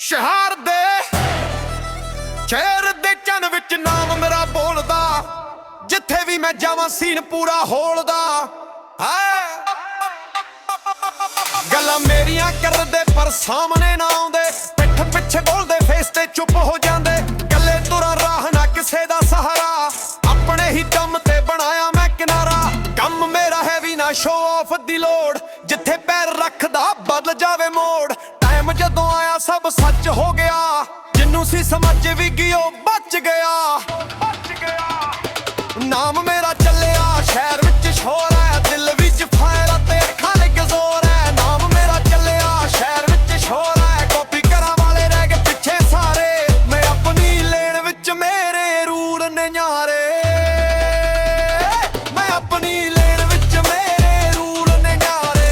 ਸ਼ਹਿਰ ਦੇ ਸ਼ਹਿਰ ਦੇ ਚੰਨ ਵਿੱਚ ਨਾਮ ਮੇਰਾ ਬੋਲਦਾ, ਜਿੱਥੇ ਵੀ ਮੈਂ ਜਾਵਾਂ ਸੀਨ ਪੂਰਾ ਹੋਲਦਾ। ਗੱਲਾਂ ਮੇਰੀਆਂ ਕਰਦੇ ਪਰ ਸਾਹਮਣੇ ਨਾ ਆਉਂਦੇ, ਪਿੱਠ ਪਿੱਛੇ ਬੋਲਦੇ ਫੇਸ ਤੇ ਚੁੱਪ ਹੋ ਜਾਂਦੇ। ਗੱਲੇ ਤੁਰਾਂ ਰਾਹ ਨਾ ਕਿਸੇ ਦਾ ਸਹਾਰਾ, ਆਪਣੇ ਹੀ ਦਮ ਤੇ ਬਣਾਇਆ ਮੈਂ ਕਿਨਾਰਾ। ਕੰਮ ਮੇਰਾ ਹੈ ਵੀ ਨਾ ਸ਼ੋ ਆਫ ਦੀ ਲੋੜ, ਜਿੱਥੇ ਪੈਰ ਰੱਖਦਾ ਬਦਲ ਜਾਵੇ ਮੋੜ। ਟਾਈਮ ਜਦੋਂ ਆਇਆ ਸਭ ਸੱਚ ਹੋ ਗਿਆ, ਜਿੰਨੂੰ ਸੀ ਸਮਝ ਵੀ ਗਈ ਉਹ ਬਚ ਗਿਆ। ਨਾਮ ਮੇਰਾ ਚੱਲਿਆ ਸ਼ਹਿਰ ਵਿੱਚ ਸ਼ੋਰ ਹੈ, ਦਿਲ ਵਿੱਚ ਫਾਇਰ ਤੇ ਅੱਖਾਂ ਲੱਗ ਜ਼ੋਰ ਹੈ। ਨਾਮ ਮੇਰਾ ਚੱਲਿਆ ਸ਼ਹਿਰ ਵਿੱਚ ਸ਼ੋਰ ਹੈ, ਕਾਪੀ ਕਰਾਂ ਵਾਲੇ ਰਹਿ ਗਏ ਪਿੱਛੇ ਸਾਰੇ। ਮੈਂ ਆਪਣੀ ਲੇਨ ਵਿੱਚ ਮੇਰੇ ਰੂਲ ਨਿਆਰੇ, ਮੈਂ ਆਪਣੀ ਲੇਨ ਵਿੱਚ ਮੇਰੇ ਰੂਲ ਨਿਆਰੇ।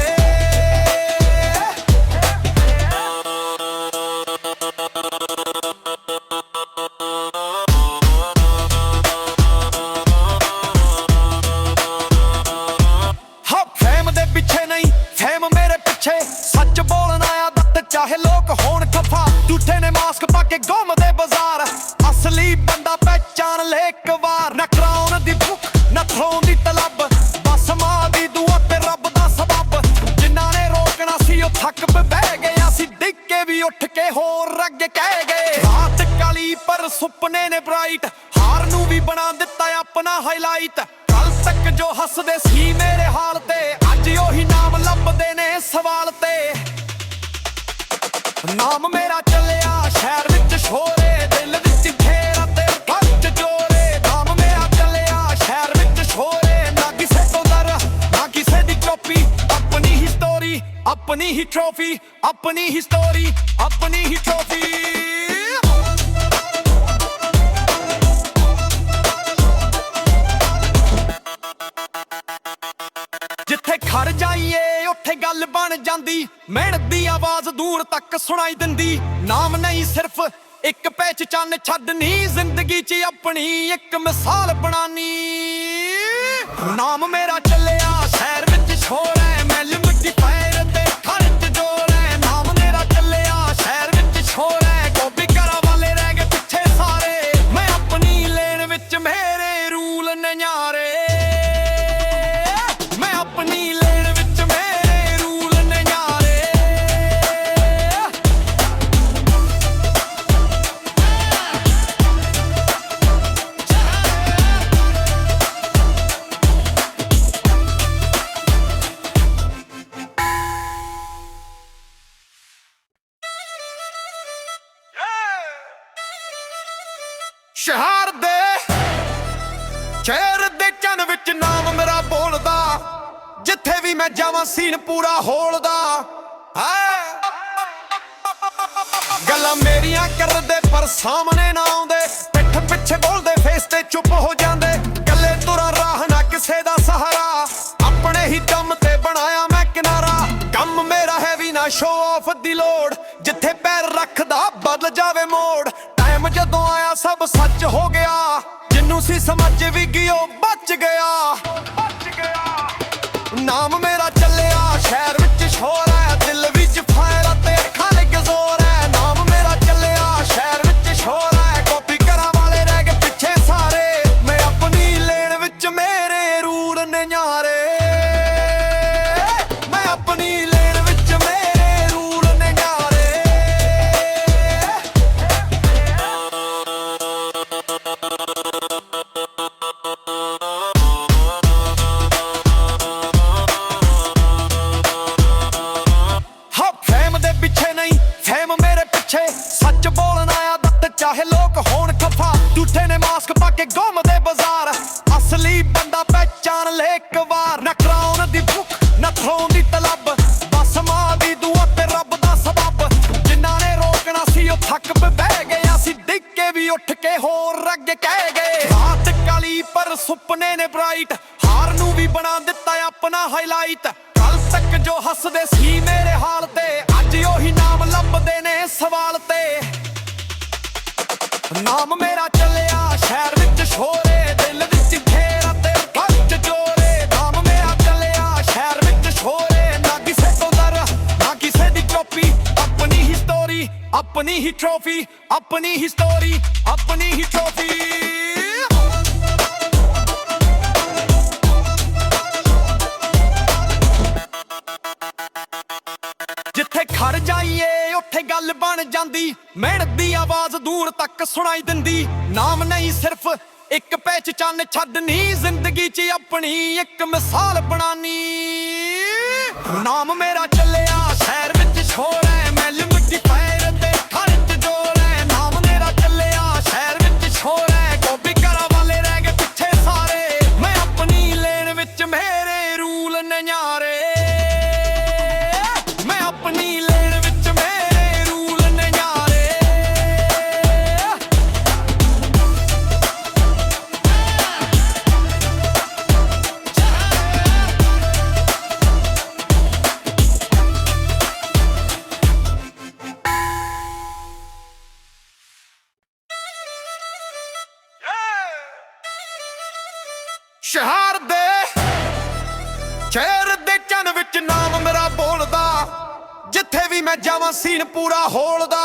ਸੱਚ ਬੋਲਣ ਆਇਆ ਦੱਤ ਚਾਹੇ ਲੋਕ ਹੋਣ ਖਫਾ, ਝੂਠੇ ਨੇ ਮਾਸਕ ਪਾ ਕੇ ਘੁੰਮਦੇ ਬਾਜ਼ਾਰ। ਅਸਲੀ ਬੰਦਾ ਪਹਿਚਾਨ ਲੈ ਇੱਕ ਵਾਰ, ਨਾ ਕਰਾਉਣ ਦੀ ਭੁੱਖ ਨਾ ਥਰੋਣ ਦੀ ਤਲਬ, ਬਸ ਮਾਂ ਦੀ ਦੁਆ ਤੇ ਰੱਬ ਦਾ ਸਬਬ। ਜਿਨ੍ਹਾਂ ਨੇ ਰੋਕਣਾ ਸੀ ਉਹ ਥੱਕ ਬਹਿ ਗਏ, ਅਸੀਂ ਡਿੱਗ ਕੇ ਵੀ ਉੱਠ ਕੇ ਹੋਰ ਅੱਗੇ ਕਹਿ ਗਏ। ਰਾਤ ਕਾਲੀ ਪਰ ਸੁਪਨੇ ਨੇ ਬ੍ਰਾਈਟ, ਹਾਰ ਨੂੰ ਵੀ ਬਣਾ ਦਿੱਤਾ ਆਪਣਾ ਹਾਈਲਾਈਟ। ਕੱਲ ਤੱਕ ਜੋ ਹੱਸਦੇ ਸੀ ਮੇਰੇ ਹਾਲ ਤੇ, ਅੱਜ ਉਹੀ ਨਾਮ ਲੱਭਦੇ ਨੇ ਸਵਾਲ ਤੇ। ਨਾਮ ਮੇਰਾ ਚੱਲਿਆ ਸ਼ਹਿਰ ਵਿੱਚ ਸ਼ੋਰੇ, ਦਿਲ ਵਿੱਚ ਫੇਰਾ ਤੇ ਖੱਚ ਜੋਰੇ। ਨਾਮ ਮੇਰਾ ਚੱਲਿਆ ਸ਼ਹਿਰ ਵਿੱਚ ਸ਼ੋਰੇ, ਨਾ ਕਿਸੇ ਤੋਂ ਡਰ ਨਾ ਕਿਸੇ ਦੀ ਕਾਪੀ। ਆਪਣੀ ਹੀ ਸਟੋਰੀ ਆਪਣੀ ਹੀ ਟਰੋਫੀ, ਆਪਣੀ ਹੀ ਸਟੋਰੀ ਆਪਣੀ ਹੀ ਟਰੋਫੀ। ਜਿੱਥੇ ਖੜ ਜਾਈਏ ਉੱਥੇ ਗੱਲ ਬਣ ਜਾਂਦੀ, ਮਿਹਨਤ ਦੀ ਆਵਾਜ਼ ਦੂਰ ਤੱਕ ਸੁਣਾਈ ਦਿੰਦੀ। ਨਾਮ ਨਹੀਂ ਸਿਰਫ ਇੱਕ ਪਹਿਚਾਨ ਛੱਡਣੀ, ਜ਼ਿੰਦਗੀ 'ਚ ਆਪਣੀ ਇੱਕ ਮਿਸਾਲ ਬਣਾਨੀ। ਨਾਮ ਮੇਰਾ ਚੱਲਿਆ ਸ਼ਹਿਰ ਵਿੱਚ ਸ਼ੋਰ ਹੈ, ਮੈਂ ਲਿਮਟੀ ਫਾਇਰ ਤੇ ਖਰਚ ਜੋਰ ਹੈ। ਨਾਮ ਮੇਰਾ ਚੱਲਿਆ ਸ਼ਹਿਰ ਵਿੱਚ ਸ਼ੋਰ ਹੈ, ਕਾਪੀ ਕਰਾਂ ਵਾਲੇ ਰਹਿ ਗਏ ਪਿੱਛੇ ਸਾਰੇ। ਮੈਂ ਆਪਣੀ ਲੇਨ ਵਿੱਚ ਮੇਰੇ ਰੂਲ ਨਿਆਰੇ, ਮੈਂ ਆਪਣੀ ਲੇਨ ਵਿੱਚ ਮੇਰੇ ਰੂਲ ਨਿਆਰੇ। ਸ਼ਹਿਰ ਦੇ ਸ਼ਹਿਰ ਦੇ ਚੰਨ ਵਿੱਚ ਨਾਮ ਮੇਰਾ ਬੋਲਦਾ, ਜਿੱਥੇ ਵੀ ਮੈਂ ਜਾਵਾਂ ਸੀਨ ਪੂਰਾ ਹੋਲਦਾ। ਗੱਲਾਂ ਮੇਰੀਆਂ ਕਰਦੇ ਪਰ ਸਾਹਮਣੇ ਨਾ ਆਉਂਦੇ, ਪਿੱਠ ਪਿੱਛੇ ਬੋਲਦੇ ਫੇਸ ਤੇ ਚੁੱਪ ਹੋ ਜਾਂਦੇ। ਗੱਲੇ ਤੁਰਾਂ ਰਾਹ ਨਾ ਕਿਸੇ ਦਾ ਸਹਾਰਾ, ਆਪਣੇ ਹੀ ਦਮ ਤੇ ਬਣਾਇਆ ਮੈਂ ਕਿਨਾਰਾ। ਕੰਮ ਮੇਰਾ ਹੈ ਵੀ ਨਾ ਸ਼ੋ ਆਫ ਦੀ ਲੋੜ, ਜਿੱਥੇ ਪੈਰ ਰੱਖਦਾ ਬਦਲ ਜਾਵੇ ਮੋੜ। ਟਾਈਮ ਜਦੋਂ ਆਇਆ ਸਭ ਸੱਚ ਹੋ ਗਿਆ, ਜਿੰਨੂੰ ਸੀ ਸਮਝ ਵੀ ਗਈ ਉਹ ਬਚ ਗਿਆ। ਨਾਮ ਮੇਰਾ ਚੱਲਿਆ ਸ਼ਹਿਰ ਵਿੱਚ ਸ਼ੋਰ ਹੈ, ਦਿਲ ਵਿੱਚ ਫਾਇਰ ਤੇ ਅੱਖਾਂ ਲੱਗ ਜ਼ੋਰ ਹੈ। ਨਾਮ ਮੇਰਾ ਚੱਲਿਆ ਸ਼ਹਿਰ ਵਿੱਚ ਸ਼ੋਰ ਹੈ, ਕਾਪੀ ਕਰਾਂ ਵਾਲੇ ਰਹਿ ਗਏ ਪਿੱਛੇ ਸਾਰੇ। ਮੈਂ ਆਪਣੀ ਲੇਨ ਵਿੱਚ ਮੇਰੇ ਰੂਲ ਨਿਆਰੇ, ਮੈਂ ਆਪਣੀ ਲੇਨ ਵਿੱਚ ਮੇਰੇ ਰੂਲ ਨਿਆਰੇ। ਸੱਚ ਬੋਲਣ ਆਇਆ ਦੱਤ ਚਾਹੇ ਲੋਕ ਹੋਣ ਖਫਾ, ਝੂਠੇ ਨੇ ਮਾਸਕ ਪਾ ਕੇ ਘੁੰਮਦੇ ਬਾਜ਼ਾਰ। ਅਸਲੀ ਬੰਦਾ ਪਹਿਚਾਨ ਲੈ ਇੱਕ ਵਾਰ, ਨਾ ਕਰਾਉਣ ਦੀ ਭੁੱਖ ਨਾ ਥਰੋਣ ਦੀ ਤਲਬ, ਬਸ ਮਾਂ ਦੀ ਦੁਆ ਤੇ ਰੱਬ ਦਾ ਸਬਬ। ਜਿਨ੍ਹਾਂ ਨੇ ਰੋਕਣਾ ਸੀ ਉਹ ਥੱਕ ਬਹਿ ਗਏ, ਅਸੀਂ ਡਿੱਗ ਕੇ ਵੀ ਉੱਠ ਕੇ ਹੋਰ ਅੱਗੇ ਕਹਿ ਗਏ। ਰਾਤ ਕਾਲੀ ਪਰ ਸੁਪਨੇ ਨੇ ਬ੍ਰਾਈਟ, ਹਾਰ ਨੂੰ ਵੀ ਬਣਾ ਦਿੱਤਾ ਆਪਣਾ ਹਾਈਲਾਈਟ। ਕੱਲ ਤੱਕ ਜੋ ਹੱਸਦੇ ਸੀ ਮੇਰੇ ਹਾਲ ਤੇ, ਅੱਜ ਉਹੀ ਨਾਮ ਲੱਭਦੇ ਨੇ ਸਵਾਲ ਤੇ। ਨਾਮ ਮੇਰਾ ਚੱਲਿਆ ਸ਼ਹਿਰ ਵਿੱਚ ਸ਼ੋਰੇ, ਦਿਲ ਵਿੱਚ ਫੇਰਾ ਤੇ ਖੱਚ ਜੋਰੇ। ਨਾਮ ਮੇਰਾ ਚੱਲਿਆ ਸ਼ਹਿਰ ਵਿੱਚ ਸ਼ੋਰੇ, ਨਾ ਕਿਸੇ ਤੋਂ ਡਰ ਨਾ ਕਿਸੇ ਦੀ ਕਾਪੀ। ਆਪਣੀ ਹੀ ਸਟੋਰੀ ਆਪਣੀ ਆਪਣੀ ਹੀ ਟਰੋਫੀ ਆਪਣੀ ਹੀ ਸਟੋਰੀ ਆਪਣੀ ਹੀ ਟਰੋਫੀ ਜਿੱਥੇ ਖੜ ਜਾਈਏ ਉੱਥੇ ਗੱਲ ਬਣ ਜਾਂਦੀ ਮਿਹਨਤ ਦੀ ਆਵਾਜ਼ ਦੂਰ ਤੱਕ ਸੁਣਾਈ ਦਿੰਦੀ ਨਾਮ ਨਹੀਂ ਸਿਰਫ ਇੱਕ ਪਹਿਚਾਨ ਛੱਡਣੀ ਜ਼ਿੰਦਗੀ 'ਚ ਆਪਣੀ ਇੱਕ ਮਿਸਾਲ ਬਣਾਨੀ ਨਾਮ ਮੇਰਾ ਚੱਲਿਆ ਸ਼ਹਿਰ ਵਿੱਚ ਸ਼ੋਰ ਹੈ ਮੈਲ ਮਿੱਟੀ ਪੈਰ ਤੇ ਖੜ 'ਚ ਜੋਰ ਹੈ ਨਾਮ ਮੇਰਾ ਚੱਲਿਆ ਸ਼ਹਿਰ ਵਿੱਚ ਸ਼ੋਰ ਹੈ ਗੋਬੀ ਘਰਾਂ ਵਾਲੇ ਰਹਿ ਗਏ ਪਿੱਛੇ ਸਾਰੇ ਮੈਂ ਆਪਣੀ ਲੇਨ ਵਿੱਚ ਮੇਰੇ ਰੂਲ ਨਿਆਰੇ ਮੈਂ ਆਪਣੀ ਲੇਨ ਵਿੱਚ ਮੇਰੇ ਰੂਲ ਨਿਆਰੇ ਸ਼ਹਿਰ ਦੇ ਸ਼ਹਿਰ ਦੇ ਚੰਨ ਵਿੱਚ ਨਾਮ ਮੇਰਾ ਬੋਲਦਾ ਜਿੱਥੇ ਵੀ ਮੈਂ ਜਾਵਾਂ ਸੀਨ ਪੂਰਾ ਹੋਲਦਾ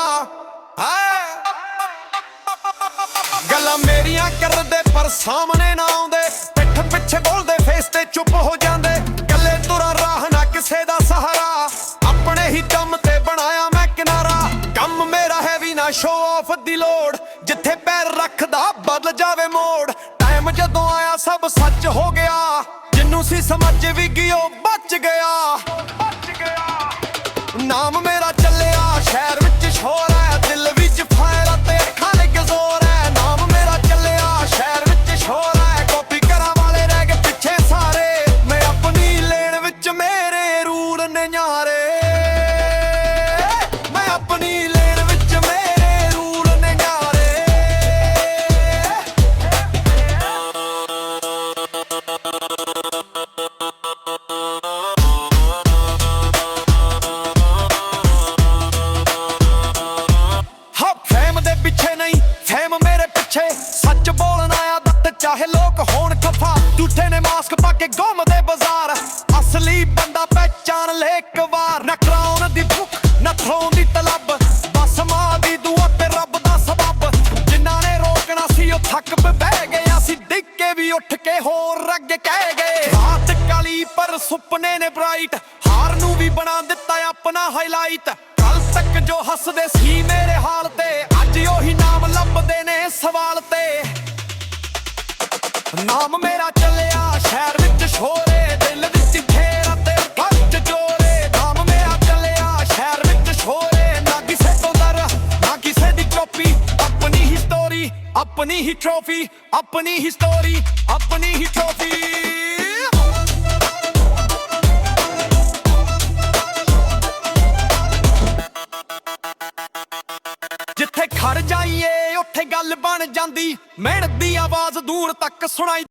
ਗੱਲਾਂ ਮੇਰੀਆਂ ਕਰਦੇ ਪਰ ਸਾਹਮਣੇ ਨਾ ਆਉਂਦੇ ਪਿੱਠ ਪਿੱਛੇ ਬੋਲਦੇ ਫੇਸ ਤੇ ਚੁੱਪ ਹੋ ਜਾਂਦੇ ਗੱਲੇ ਤੁਰਾਂ ਰਾਹ ਨਾ ਕਿਸੇ ਦਾ ਸਹਾਰਾ ਆਪਣੇ ਹੀ ਦਮ ਤੇ ਬਣਾਇਆ ਮੈਂ ਕਿਨਾਰਾ ਕੰਮ ਮੇਰਾ ਹੈ ਵੀ ਨਾ ਸ਼ੋਅ ਆਫ ਦੀ ਲੋੜ ਜਿੱਥੇ ਪੈਰ ਰੱਖਦਾ ਬਦਲ ਜਾਵੇ ਮੋੜ ਟਾਈਮ ਜਦੋਂ ਆਇਆ ਸਭ ਸੱਚ ਹੋ ਗਿਆ ਜਿੰਨੂੰ ਸੀ ਸਮਝ ਵੀ ਗਿਓ ਬਚ ਗਿਆ ਨਾਮ ਮੇਰਾ ਚੱਲਿਆ ਸ਼ਹਿਰ ਵਿੱਚ ਸ਼ੋਰ ਹੈ ਦਿਲ ਵਿੱਚ ਫਾਇਰ ਤੇ ਅੱਖਾਂ ਦੇ ਜ਼ੋਰ ਹੈ ਨਾਮ ਮੇਰਾ ਚੱਲਿਆ ਸ਼ਹਿਰ ਵਿੱਚ ਸ਼ੋਰ ਹੈ ਕਾਪੀ ਘਰਾਂ ਵਾਲੇ ਰਹਿ ਗਏ ਪਿੱਛੇ ਸਾਰੇ ਮੈਂ ਆਪਣੀ ਲੇਨ ਵਿੱਚ ਮੇਰੇ ਰੂਲ ਨਿਆਰੇ ਮੈਂ ਆਪਣੀ ਲੇਨ ਵਿੱਚ ਮੇਰੇ ਰੂਲ ਨਿਆਰੇ ਸੱਚ ਬੋਲਣ ਆਇਆ ਦੱਤ ਚਾਹੇ ਲੋਕ ਹੋਣ ਖਫਾ ਝੂਠੇ ਨੇ ਮਾਸਕ ਪਾ ਕੇ ਘੁੰਮਦੇ ਬਾਜ਼ਾਰ ਅਸਲੀ ਬੰਦਾ ਪਹਿਚਾਨ ਲੈ ਇੱਕ ਵਾਰ ਨਾ ਕਰਾਉਣ ਦੀ ਭੁੱਖ ਨਾ ਥਰੋਣ ਦੀ ਤਲਬ ਬਸ ਮਾਂ ਦੀ ਦੁਆ ਤੇ ਰੱਬ ਦਾ ਸਬਬ ਜਿਨ੍ਹਾਂ ਨੇ ਰੋਕਣਾ ਸੀ ਉਹ ਥੱਕ ਬਹਿ ਗਏ ਅਸੀਂ ਡਿੱਗ ਕੇ ਵੀ ਉੱਠ ਕੇ ਹੋਰ ਅੱਗੇ ਕਹਿ ਗਏ ਰਾਤ ਕਾਲੀ ਪਰ ਸੁਪਨੇ ਨੇ ਬ੍ਰਾਈਟ ਹਾਰ ਨੂੰ ਵੀ ਬਣਾ ਦਿੱਤਾ ਆਪਣਾ ਹਾਈਲਾਈਟ ਕੱਲ ਤੱਕ ਜੋ ਹੱਸਦੇ ਸੀ ਮੇਰੇ ਹਾਲ ਤੇ ਅੱਜ ਉਹੀ ਨਾਮ ਲੱਭਦੇ ਨੇ ਸਵਾਲ ਤੇ ਨਾਮ ਮੇਰਾ ਚੱਲਿਆ ਸ਼ਹਿਰ ਵਿੱਚ ਸ਼ੋਰੇ ਦਿਲ ਵਿੱਚ ਫੇਰ ਤੇ ਘੱਟ ਜੋਰੇ ਨਾਮ ਮੇਰਾ ਚੱਲਿਆ ਸ਼ਹਿਰ ਵਿੱਚ ਸ਼ੋਰੇ ਨਾ ਕਿਸੇ ਤੋਂ ਡਰ ਨਾ ਕਿਸੇ ਦੀ ਕਾਪੀ ਆਪਣੀ ਹੀ ਸਟੋਰੀ ਆਪਣੀ ਹੀ ਟਰੋਫੀ ਆਪਣੀ ਹੀ ਸਟੋਰੀ ਆਪਣੀ ਹੀ ਟਰੋਫੀ ਜਿੱਥੇ ਖੜ ਜਾਈਏ ਉੱਥੇ ਗੱਲ ਬਣ ਜਾਂਦੀ ਮਿਹਨਤ ਦੀ ਆਵਾਜ਼ ਦੂਰ ਤੱਕ ਸੁਣਾਈ